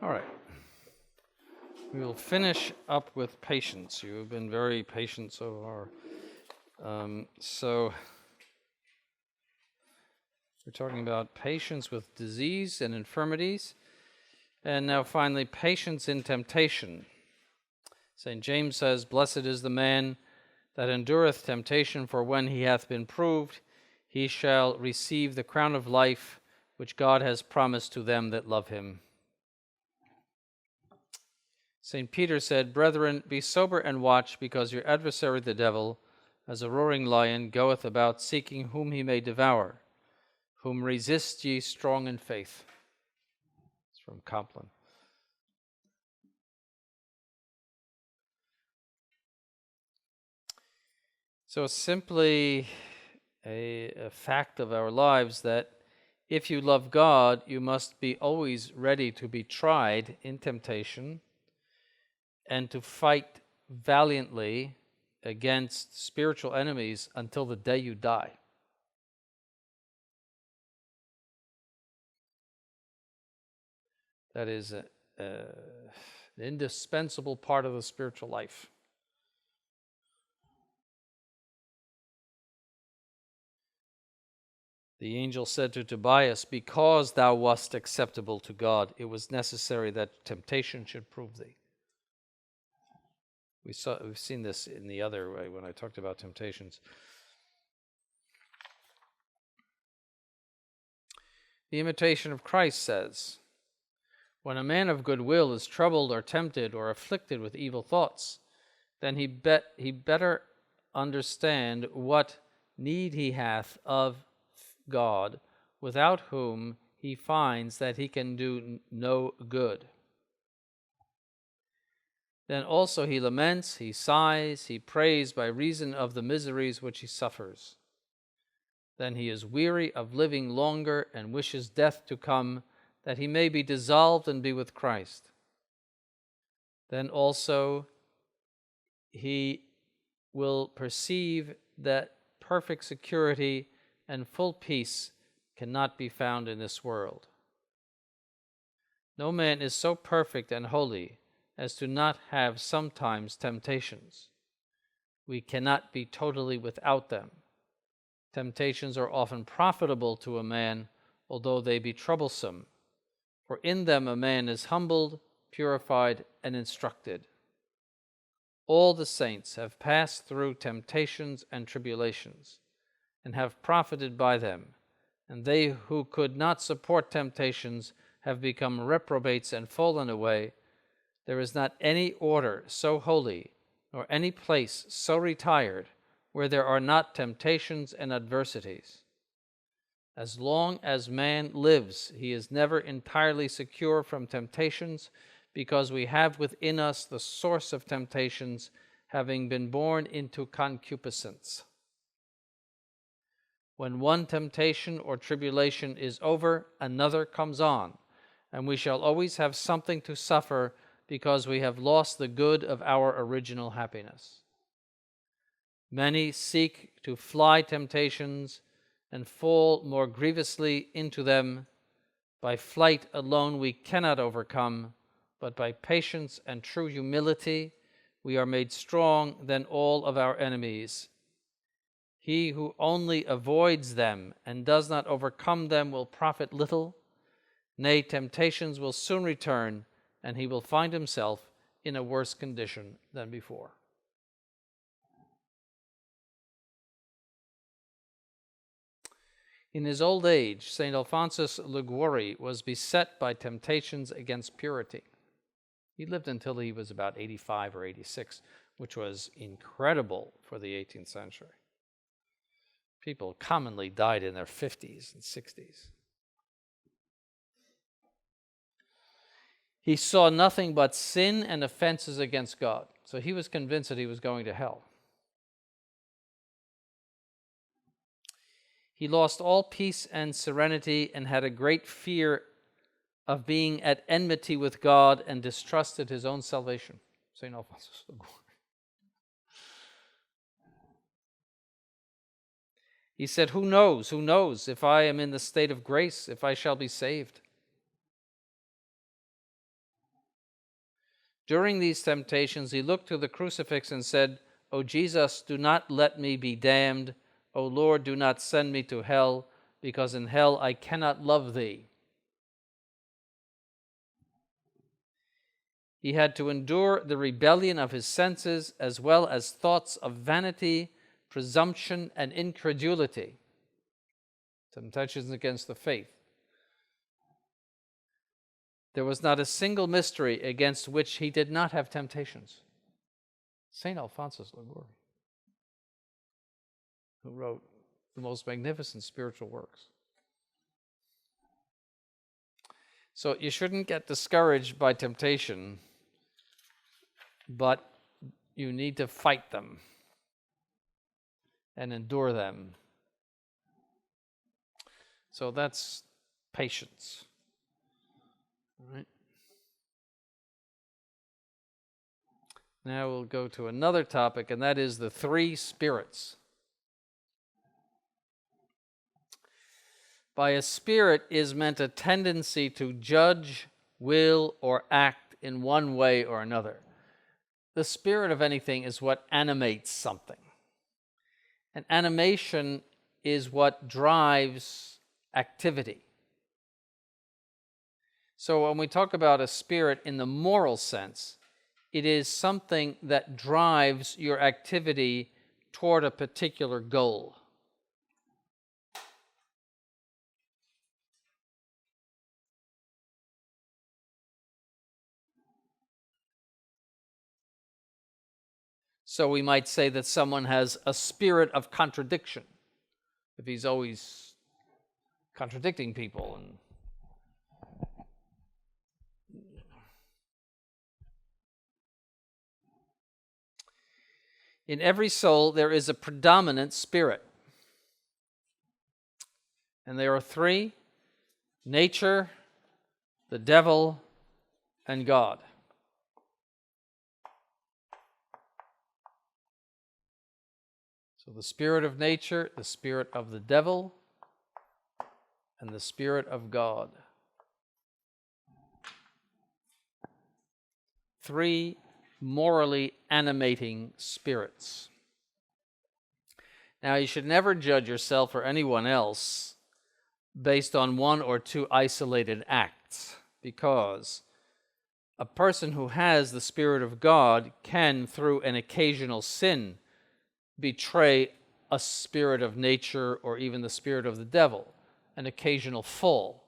All right. We will finish up with patience. You have been very patient so far. So we're talking about patience with disease and infirmities. And now finally, patience in temptation. St. James says, "Blessed is the man that endureth temptation, for when he hath been proved, he shall receive the crown of life, which God has promised to them that love him." St. Peter said, "Brethren, be sober and watch, because your adversary the devil, as a roaring lion, goeth about seeking whom he may devour. Whom resist ye strong in faith." It's from Compline. So it's simply a fact of our lives that if you love God, you must be always ready to be tried in temptation and to fight valiantly against spiritual enemies until the day you die. That is an indispensable part of the spiritual life. The angel said to Tobias, "Because thou wast acceptable to God, it was necessary that temptation should prove thee." We've seen this in the other way when I talked about temptations. The Imitation of Christ says, "When a man of good will is troubled or tempted or afflicted with evil thoughts, then he better understand what need he hath of God, without whom he finds that he can do no good. Then also he laments, he sighs, he prays by reason of the miseries which he suffers. Then he is weary of living longer and wishes death to come, that he may be dissolved and be with Christ. Then also he will perceive that perfect security and full peace cannot be found in this world. No man is so perfect and holy as to not have sometimes temptations. We cannot be totally without them. Temptations are often profitable to a man, although they be troublesome, for in them a man is humbled, purified, and instructed. All the saints have passed through temptations and tribulations, and have profited by them, and they who could not support temptations have become reprobates and fallen away. There is not any order so holy, nor any place so retired, where there are not temptations and adversities. As long as man lives, he is never entirely secure from temptations, because we have within us the source of temptations, having been born into concupiscence. When one temptation or tribulation is over, another comes on, and we shall always have something to suffer, because we have lost the good of our original happiness. Many seek to fly temptations and fall more grievously into them. By flight alone we cannot overcome, but by patience and true humility we are made strong than all of our enemies. He who only avoids them and does not overcome them will profit little. Nay, temptations will soon return, and he will find himself in a worse condition than before. In his old age, St. Alphonsus Liguori was beset by temptations against purity. He lived until he was about 85 or 86, which was incredible for the 18th century. People commonly died in their 50s and 60s. He saw nothing but sin and offenses against God. So he was convinced that he was going to hell. He lost all peace and serenity and had a great fear of being at enmity with God and distrusted his own salvation. St. Alphonsus Liguori. He said, who knows if I am in the state of grace, if I shall be saved? During these temptations, he looked to the crucifix and said, O Jesus, do not let me be damned. O Lord, do not send me to hell, because in hell I cannot love thee. He had to endure the rebellion of his senses, as well as thoughts of vanity, presumption, and incredulity. Temptations against the faith. There was not a single mystery against which he did not have temptations. St. Alphonsus Liguori, who wrote the most magnificent spiritual works. So you shouldn't get discouraged by temptation, but you need to fight them and endure them. So that's patience. All right. Now we'll go to another topic, and that is the three spirits. By a spirit is meant a tendency to judge, will, or act in one way or another. The spirit of anything is what animates something. And animation is what drives activity. So when we talk about a spirit in the moral sense, it is something that drives your activity toward a particular goal. So we might say that someone has a spirit of contradiction, if he's always contradicting people. In every soul, there is a predominant spirit. And there are three: nature, the devil, and God. So the spirit of nature, the spirit of the devil, and the spirit of God. Three morally animating spirits. Now, you should never judge yourself or anyone else based on one or two isolated acts, because a person who has the Spirit of God can, through an occasional sin, betray a spirit of nature or even the spirit of the devil, an occasional fall.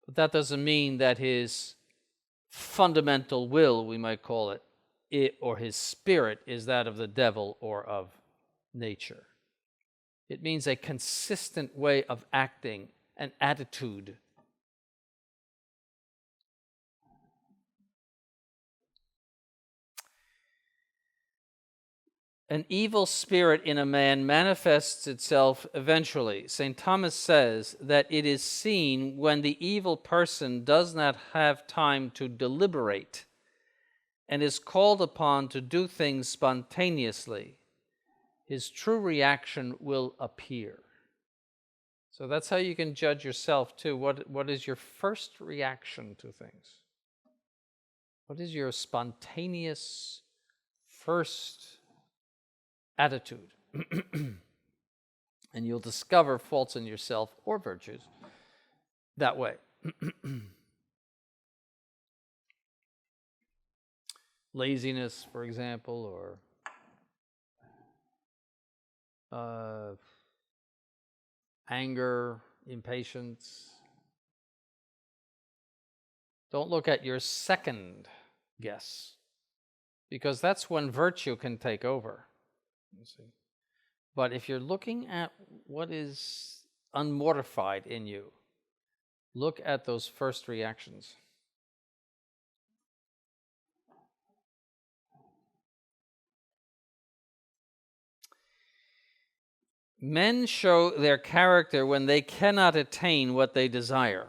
But that doesn't mean that his fundamental will, we might call it, or his spirit is that of the devil or of nature. It means a consistent way of acting, an attitude. An evil spirit in a man manifests itself eventually. St. Thomas says that it is seen when the evil person does not have time to deliberate and is called upon to do things spontaneously. His true reaction will appear. So that's how you can judge yourself too. What is your first reaction to things? What is your spontaneous first attitude? And you'll discover faults in yourself or virtues that way. Laziness, for example, or anger, impatience. Don't look at your second guess, because that's when virtue can take over. You see. But if you're looking at what is unmortified in you, look at those first reactions. Men show their character when they cannot attain what they desire.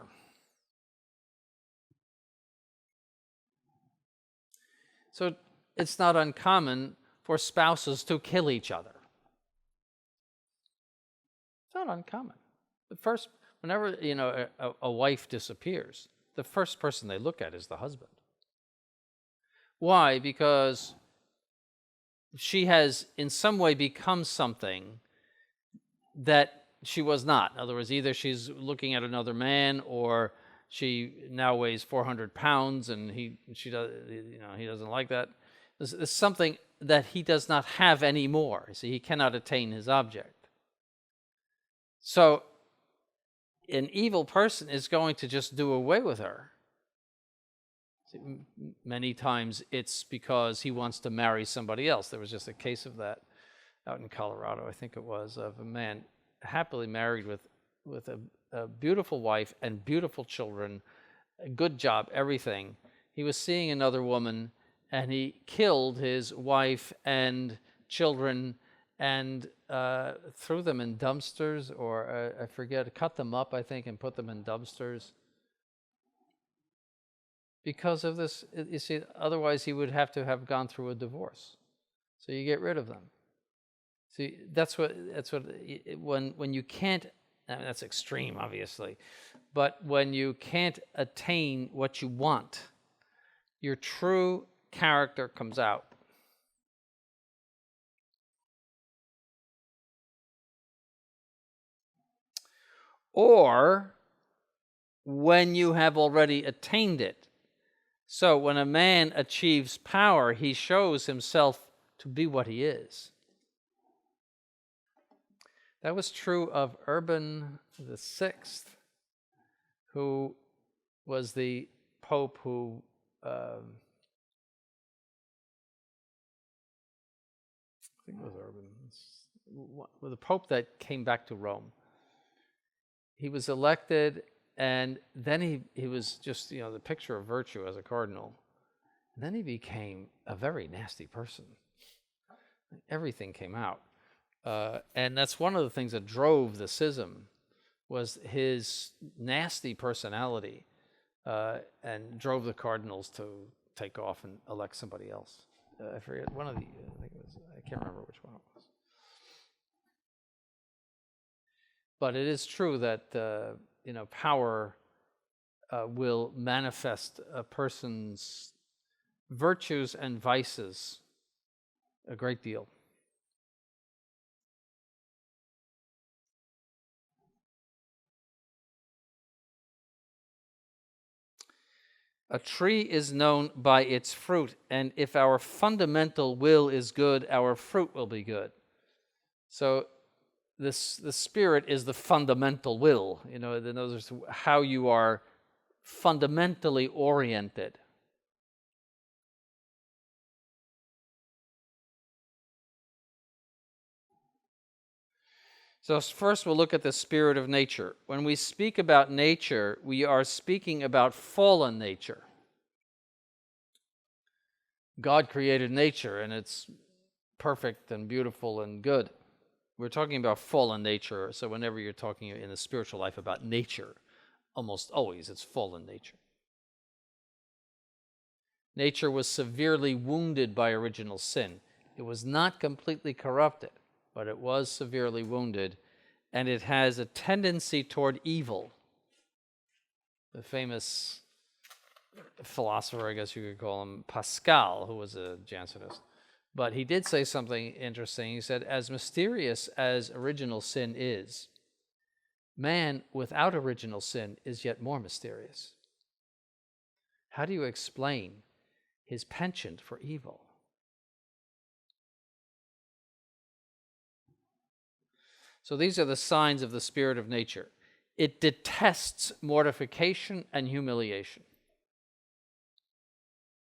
So it's not uncommon for spouses to kill each other. It's not uncommon. Whenever a wife disappears, the first person they look at is the husband. Why? Because she has in some way become something that she was not. In other words, either she's looking at another man, or she now weighs 400 pounds and he doesn't like that. There's something that he does not have anymore. You see, he cannot attain his object. So an evil person is going to just do away with her. Many times it's because he wants to marry somebody else. There was just a case of that out in Colorado, I think it was, of a man happily married with a beautiful wife and beautiful children, a good job, everything. He was seeing another woman, and he killed his wife and children and threw them in dumpsters, or I forget, cut them up, I think, and put them in dumpsters. Because of this, you see, otherwise he would have to have gone through a divorce. So you get rid of them. See, that's what when you can't, I mean, that's extreme, obviously, but when you can't attain what you want, your true character comes out. Or when you have already attained it. So when a man achieves power, he shows himself to be what he is. That was true of Urban VI, who was the pope who I think it was Urban, the pope that came back to Rome. He was elected, and then he was just, the picture of virtue as a cardinal. And then he became a very nasty person. Everything came out. And that's one of the things that drove the schism, was his nasty personality, and drove the cardinals to take off and elect somebody else. I forget, I think it was, I can't remember which one it was. But it is true that power will manifest a person's virtues and vices a great deal. A tree is known by its fruit, and if our fundamental will is good, our fruit will be good. So the spirit is the fundamental will, in other words, how you are fundamentally oriented. So first we'll look at the spirit of nature. When we speak about nature, we are speaking about fallen nature. God created nature, and it's perfect and beautiful and good. We're talking about fallen nature, so whenever you're talking in the spiritual life about nature, almost always it's fallen nature. Nature was severely wounded by original sin. It was not completely corrupted, but it was severely wounded, and it has a tendency toward evil. The famous philosopher, I guess you could call him, Pascal, who was a Jansenist, but he did say something interesting. He said, as mysterious as original sin is, man without original sin is yet more mysterious. How do you explain his penchant for evil? So these are the signs of the spirit of nature. It detests mortification and humiliation.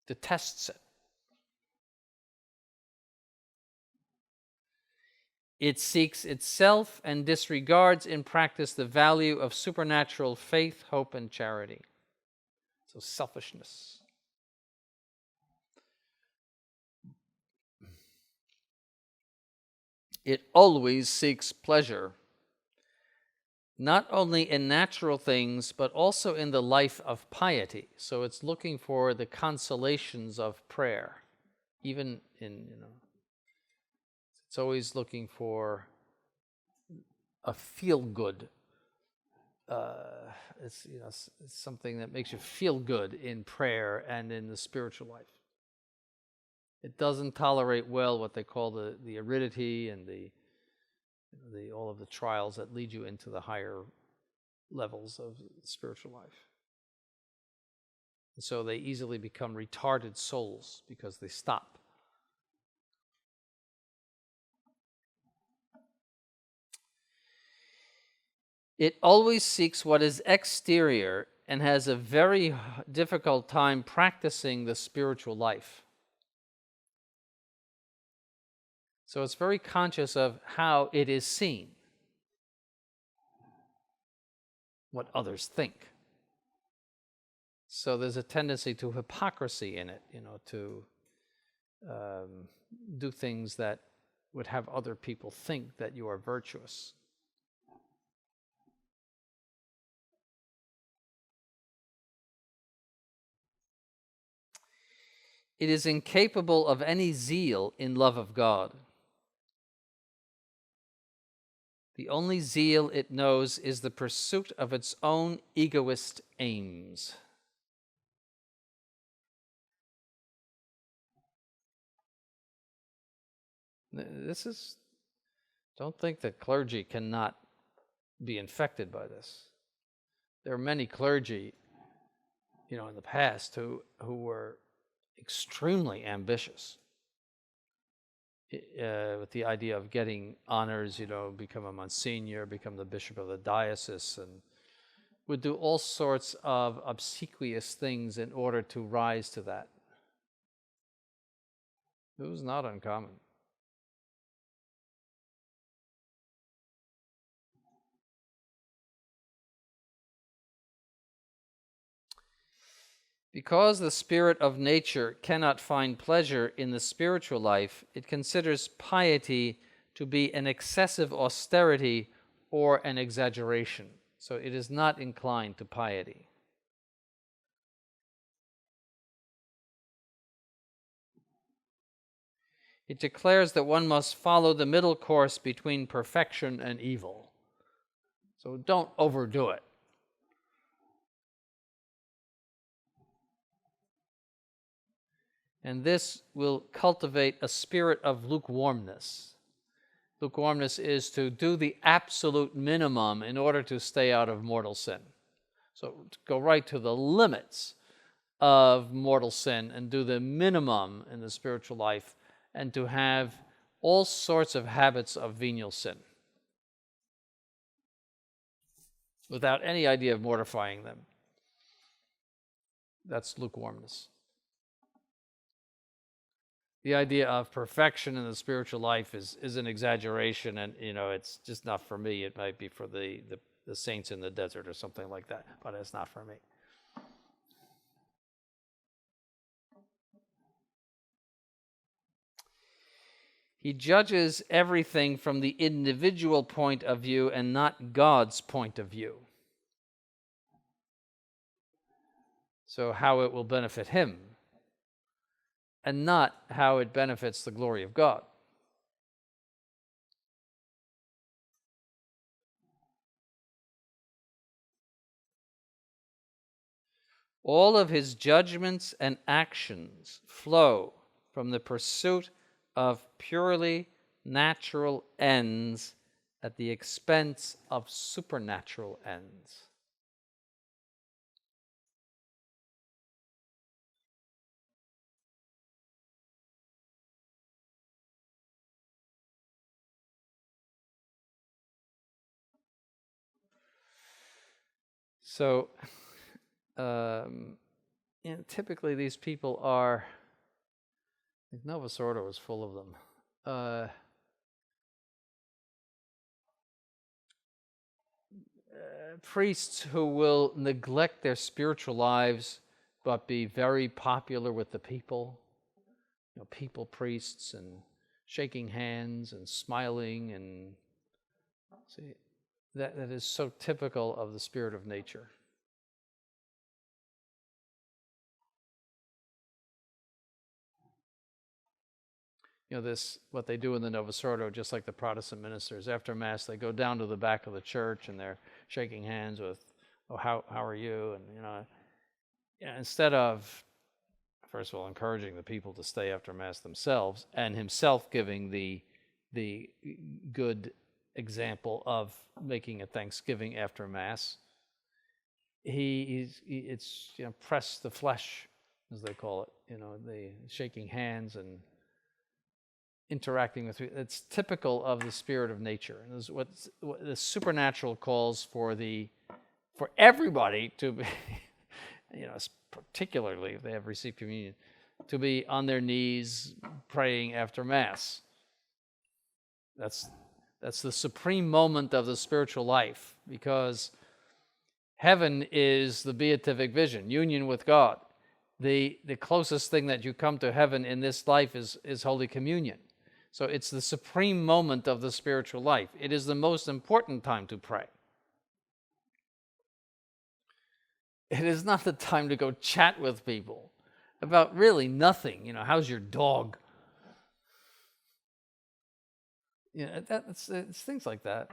Detests it. It seeks itself and disregards in practice the value of supernatural faith, hope, and charity. So selfishness. It always seeks pleasure, not only in natural things, but also in the life of piety. So it's looking for the consolations of prayer, even in, it's always looking for a feel-good. It's something that makes you feel good in prayer and in the spiritual life. It doesn't tolerate well what they call the aridity and the all of the trials that lead you into the higher levels of spiritual life. And so they easily become retarded souls because they stop. It always seeks what is exterior and has a very difficult time practicing the spiritual life. So it's very conscious of how it is seen, what others think. So there's a tendency to hypocrisy in it, to do things that would have other people think that you are virtuous. It is incapable of any zeal in love of God. The only zeal it knows is the pursuit of its own egoist aims. Don't think that clergy cannot be infected by this. There are many clergy, in the past who were extremely ambitious with the idea of getting honors, become a monsignor, become the bishop of the diocese, and would do all sorts of obsequious things in order to rise to that. It was not uncommon. Because the spirit of nature cannot find pleasure in the spiritual life, it considers piety to be an excessive austerity or an exaggeration. So it is not inclined to piety. It declares that one must follow the middle course between perfection and evil. So don't overdo it. And this will cultivate a spirit of lukewarmness. Lukewarmness is to do the absolute minimum in order to stay out of mortal sin. So to go right to the limits of mortal sin and do the minimum in the spiritual life, and to have all sorts of habits of venial sin without any idea of mortifying them. That's lukewarmness. The idea of perfection in the spiritual life is an exaggeration, and it's just not for me. It might be for the saints in the desert or something like that, but it's not for me. He judges everything from the individual point of view and not God's point of view. So how it will benefit him, and not how it benefits the glory of God. All of his judgments and actions flow from the pursuit of purely natural ends at the expense of supernatural ends. So, typically these people are, Novus Ordo is full of them. Priests who will neglect their spiritual lives but be very popular with the people, people priests, and shaking hands and smiling, and see, that is so typical of the spirit of nature. This, what they do in the Novus Ordo, just like the Protestant ministers, after Mass, they go down to the back of the church and they're shaking hands with, "Oh, how are you?" And instead of first of all, encouraging the people to stay after Mass themselves, and himself giving the good example of making a thanksgiving after Mass. It's press the flesh, as they call it, the shaking hands and interacting with. It's typical of the spirit of nature. And this is what the supernatural calls for everybody to be, particularly if they have received communion, to be on their knees praying after Mass. That's the supreme moment of the spiritual life, because heaven is the beatific vision, union with God. The closest thing that you come to heaven in this life is Holy Communion. So it's the supreme moment of the spiritual life. It is the most important time to pray. It is not the time to go chat with people about really nothing. How's your dog? It's things like that.